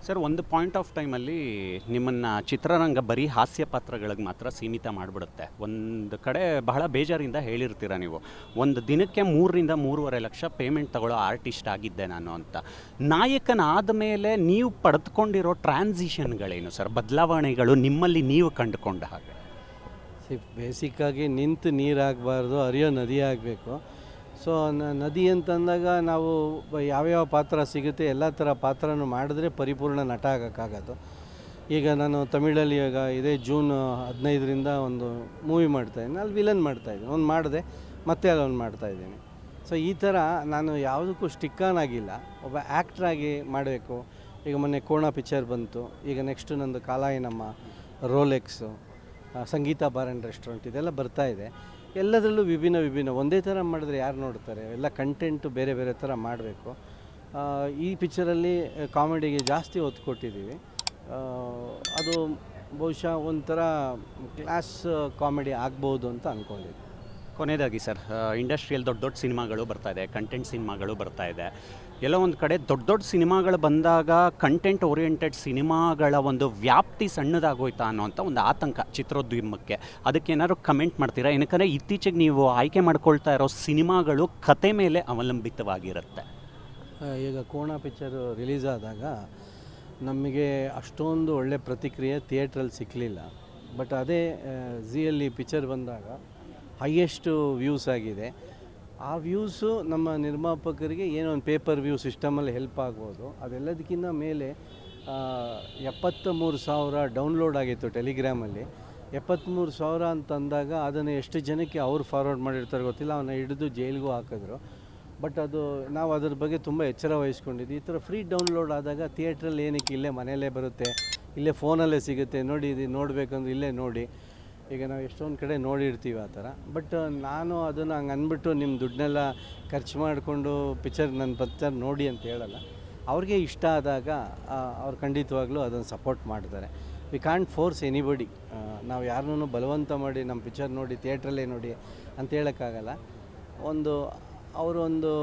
Sir, ಒಂದು point of ಟೈಮಲ್ಲಿ ನಿಮ್ಮನ್ನು ಚಿತ್ರರಂಗ ಬರೀ ಹಾಸ್ಯ ಪಾತ್ರಗಳಿಗೆ ಮಾತ್ರ ಸೀಮಿತ ಮಾಡಿಬಿಡುತ್ತೆ. ಒಂದು ಕಡೆ ಬಹಳ ಬೇಜಾರಿಂದ ಹೇಳಿರ್ತೀರ ನೀವು, ಒಂದು ದಿನಕ್ಕೆ 3ರಿಂದ 3.5 ಲಕ್ಷ ಪೇಮೆಂಟ್ ತಗೊಳ್ಳೋ ಆರ್ಟಿಸ್ಟ್ ಆಗಿದ್ದೆ ನಾನು ಅಂತ. ನಾಯಕನಾದ ಮೇಲೆ ನೀವು ಪಡೆದುಕೊಂಡಿರೋ ಟ್ರಾನ್ಸಿಷನ್ಗಳೇನು ಸರ್, ಬದಲಾವಣೆಗಳು ನಿಮ್ಮಲ್ಲಿ ನೀವು ಕಂಡುಕೊಂಡ ಹಾಗೆ? ಬೇಸಿಕ್ಕಾಗಿ ನಿಂತು ನೀರಾಗಬಾರ್ದು, ಹರಿಯೋ ನದಿ ಆಗಬೇಕು. ಸೊ ನದಿ ಅಂತಂದಾಗ ನಾವು ಯಾವ್ಯಾವ ಪಾತ್ರ ಸಿಗುತ್ತೆ ಎಲ್ಲ ಥರ ಪಾತ್ರನೂ ಮಾಡಿದ್ರೆ ಪರಿಪೂರ್ಣ ನಟ ಆಗೋಕ್ಕಾಗೋದು. ಈಗ ನಾನು ತಮಿಳಲ್ಲಿ ಈಗ ಇದೇ ಜೂನ್ 15ರಿಂದ ಒಂದು ಮೂವಿ ಮಾಡ್ತಾಯಿದ್ದೀನಿ, ಅಲ್ಲಿ ವಿಲನ್ ಮಾಡ್ತಾಯಿದ್ದೀನಿ. ಒಂದು ಮಾಡಿದೆ ಮತ್ತೆ ಅಲ್ಲೊಂದು ಮಾಡ್ತಾಯಿದ್ದೀನಿ. ಸೊ ಈ ಥರ ನಾನು ಯಾವುದಕ್ಕೂ ಸ್ಟಿಕ್ ಆನ್ ಆಗಿಲ್ಲ, ಒಬ್ಬ ಆ್ಯಕ್ಟ್ರಾಗಿ ಮಾಡಬೇಕು. ಈಗ ಮೊನ್ನೆ ಕೋಣ ಪಿಕ್ಚರ್ ಬಂತು, ಈಗ ನೆಕ್ಸ್ಟು ನಂದು ಕಾಲಾಯಿ ನಮ್ಮ ರೋಲೆಕ್ಸು, ಸಂಗೀತ ಬಾರ್ ಆ್ಯಂಡ್ ರೆಸ್ಟೋರೆಂಟ್ ಇದೆಲ್ಲ ಬರ್ತಾಯಿದೆ. ಎಲ್ಲದರಲ್ಲೂ ವಿಭಿನ್ನ ಒಂದೇ ಥರ ಮಾಡಿದ್ರೆ ಯಾರು ನೋಡ್ತಾರೆ? ಎಲ್ಲ ಕಂಟೆಂಟು ಬೇರೆ ಬೇರೆ ಥರ ಮಾಡಬೇಕು. ಈ ಪಿಕ್ಚರಲ್ಲಿ ಕಾಮಿಡಿಗೆ ಜಾಸ್ತಿ ಒತ್ತು ಕೊಟ್ಟಿದ್ದೀವಿ. ಅದು ಬಹುಶಃ ಒಂಥರ ಕ್ಲಾಸ್ ಕಾಮಿಡಿ ಆಗ್ಬೋದು ಅಂತ ಅಂದ್ಕೊಂಡಿದ್ದೀನಿ. ಕೊನೆಯದಾಗಿ ಸರ್, ಇಂಡಸ್ಟ್ರಿಯಲ್ಲಿ ದೊಡ್ಡ ದೊಡ್ಡ ಸಿನಿಮಾಗಳು ಬರ್ತಾಯಿದೆ, ಕಂಟೆಂಟ್ ಸಿನಿಮಾಗಳು ಬರ್ತಾಯಿದೆ. ಎಲ್ಲೋ ಒಂದು ಕಡೆ ದೊಡ್ಡ ದೊಡ್ಡ ಸಿನಿಮಾಗಳು ಬಂದಾಗ ಕಂಟೆಂಟ್ ಓರಿಯೆಂಟೆಡ್ ಸಿನಿಮಾಗಳ ಒಂದು ವ್ಯಾಪ್ತಿ ಸಣ್ಣದಾಗೋಯ್ತಾ ಅನ್ನೋಂಥ ಒಂದು ಆತಂಕ ಚಿತ್ರೋದ್ಯಮಕ್ಕೆ. ಅದಕ್ಕೇನಾದ್ರು ಕಮೆಂಟ್ ಮಾಡ್ತೀರಾ? ಏನಕ್ಕಂದರೆ ಇತ್ತೀಚೆಗೆ ನೀವು ಆಯ್ಕೆ ಮಾಡ್ಕೊಳ್ತಾ ಇರೋ ಸಿನಿಮಾಗಳು ಕತೆ ಮೇಲೆ ಅವಲಂಬಿತವಾಗಿರುತ್ತೆ. ಈಗ ಕೋಣ ಪಿಕ್ಚರು ರಿಲೀಸ್ ಆದಾಗ ನಮಗೆ ಅಷ್ಟೊಂದು ಒಳ್ಳೆ ಪ್ರತಿಕ್ರಿಯೆ ಥಿಯೇಟ್ರಲ್ಲಿ ಸಿಕ್ಕಲಿಲ್ಲ. ಬಟ್ ಅದೇ ಝಿಯಲ್ಲಿ ಪಿಕ್ಚರ್ ಬಂದಾಗ ಹೈಯೆಸ್ಟು ವ್ಯೂಸ್ ಆಗಿದೆ. ಆ ವ್ಯೂಸು ನಮ್ಮ ನಿರ್ಮಾಪಕರಿಗೆ ಏನೋ ಒಂದು ಪೇಪರ್ ವ್ಯೂ ಸಿಸ್ಟಮಲ್ಲಿ ಹೆಲ್ಪ್ ಆಗ್ಬೋದು. ಅದೆಲ್ಲದಕ್ಕಿಂತ ಮೇಲೆ 73,000 ಡೌನ್ಲೋಡ್ ಆಗಿತ್ತು ಟೆಲಿಗ್ರಾಮಲ್ಲಿ. 73,000 ಅಂತಂದಾಗ ಅದನ್ನು ಎಷ್ಟು ಜನಕ್ಕೆ ಅವ್ರು ಫಾರ್ವರ್ಡ್ ಮಾಡಿರ್ತಾರೆ ಗೊತ್ತಿಲ್ಲ, ಅವನ್ನ ಹಿಡಿದು ಜೈಲಿಗೂ ಹಾಕಿದ್ರು. ಬಟ್ ಅದು ನಾವು ಅದ್ರ ಬಗ್ಗೆ ತುಂಬ ಎಚ್ಚರ ವಹಿಸ್ಕೊಂಡಿದ್ವಿ. ಈ ಥರ ಫ್ರೀ ಡೌನ್ಲೋಡ್ ಆದಾಗ ಥಿಯೇಟ್ರಲ್ಲಿ ಏನಕ್ಕೆ, ಇಲ್ಲೇ ಮನೆಯಲ್ಲೇ ಬರುತ್ತೆ, ಇಲ್ಲೇ ಫೋನಲ್ಲೇ ಸಿಗುತ್ತೆ, ನೋಡಿ ಇದು ನೋಡಬೇಕಂದ್ರೆ ಇಲ್ಲೇ ನೋಡಿ. ಈಗ ನಾವು ಎಷ್ಟೊಂದು ಕಡೆ ನೋಡಿರ್ತೀವಿ ಆ ಥರ. ಬಟ್ ನಾನು ಅದನ್ನು ಹಂಗೆ ಅಂದ್ಬಿಟ್ಟು ನಿಮ್ಮ ದುಡ್ಡನ್ನೆಲ್ಲ ಖರ್ಚು ಮಾಡಿಕೊಂಡು ನನ್ನ ಪಿಕ್ಚರ್ ನೋಡಿ ಅಂತ ಹೇಳಲ್ಲ. ಅವ್ರಿಗೆ ಇಷ್ಟ ಆದಾಗ ಅವ್ರು ಖಂಡಿತವಾಗ್ಲೂ ಅದನ್ನು ಸಪೋರ್ಟ್ ಮಾಡ್ತಾರೆ. We can't force anybody. ನಾವು ಯಾರನ್ನೂ ಬಲವಂತ ಮಾಡಿ ನಮ್ಮ ಪಿಕ್ಚರ್ ನೋಡಿ ಥಿಯೇಟ್ರಲ್ಲೇ ನೋಡಿ ಅಂತ ಹೇಳೋಕ್ಕಾಗಲ್ಲ. ಅವರೊಂದು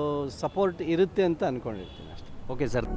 ಸಪೋರ್ಟ್ ಇರುತ್ತೆ ಅಂತ ಅಂದ್ಕೊಂಡಿರ್ತೀನಿ ಅಷ್ಟೇ. Okay sir.